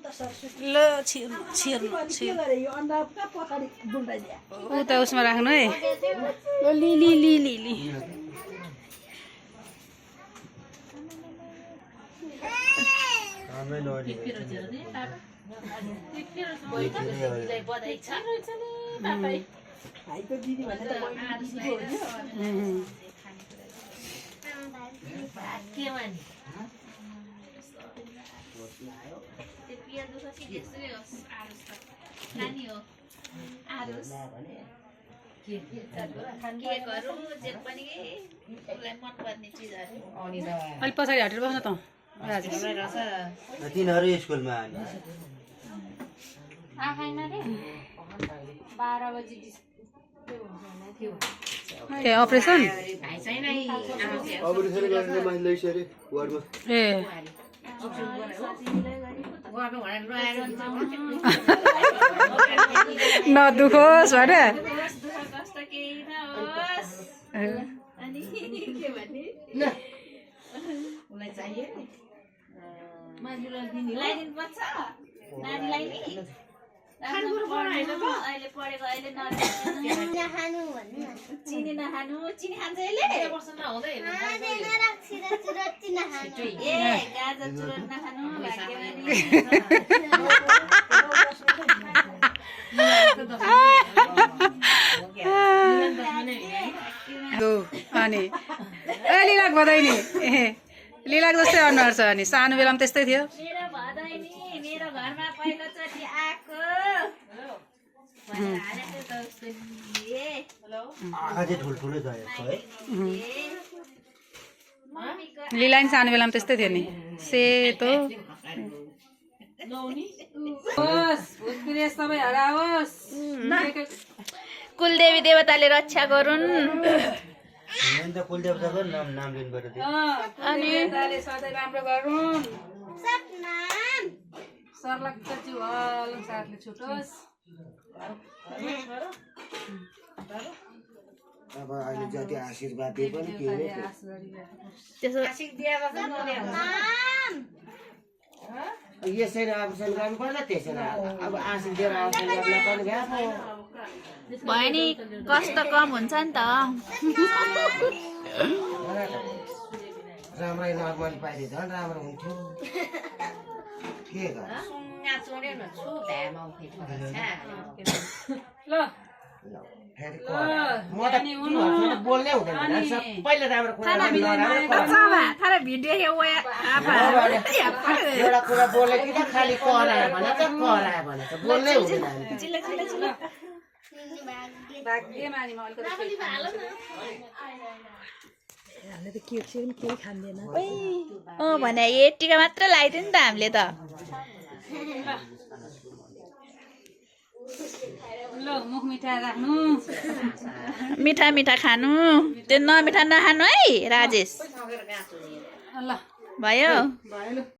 ल छिर्नु उता उसमा राख्नु है लि लि लि लि लि अलि पछाडि हटेर बस्न त तिनीहरू स्कुलमा ए अपरेसन ए नदुखोस् होइन चिनी नखानु चिनी खान्छ गाजर चुरोट नखानु अनि ए लिलाक भदैनी लिलाक जस्तै अनुहार छ अनि सानो बेलामा त्यस्तै थियो मेरो घरमा पहिलोचोटि आएको लिला नि सानो बेलामा त्यस्तै थियो नि सेतो कुलदेवी देवताले रक्षा गरून् अनि सधैँ राम्रो गरून् सर्लक्क जुवाल साथले छुटोस् अब अहिले जति आशीर्वाद दिए पनि के हो यसरी अप्सन गर्नु पर्छ त्यसरी अब आशीष दिएर अप्सन गर्न पनि भयो नि कष्ट कम हुन्छ नि त राम्रै नर्मली पाइदिए झन् राम्रो हुन्थ्यो के म त बोल्नै हुँदैन सबैले राम्रो एउटा कुरा बोले कि त खालि करायो भने त करायो भने त बोल्नै हुँदैन भने ए टिका मात्र लगाइदियो नि त हामीले त ल मुख मिठा राख्नु मिठा मिठा खानु त्यो नमिठा नखानु है राजेश ल भयो भयो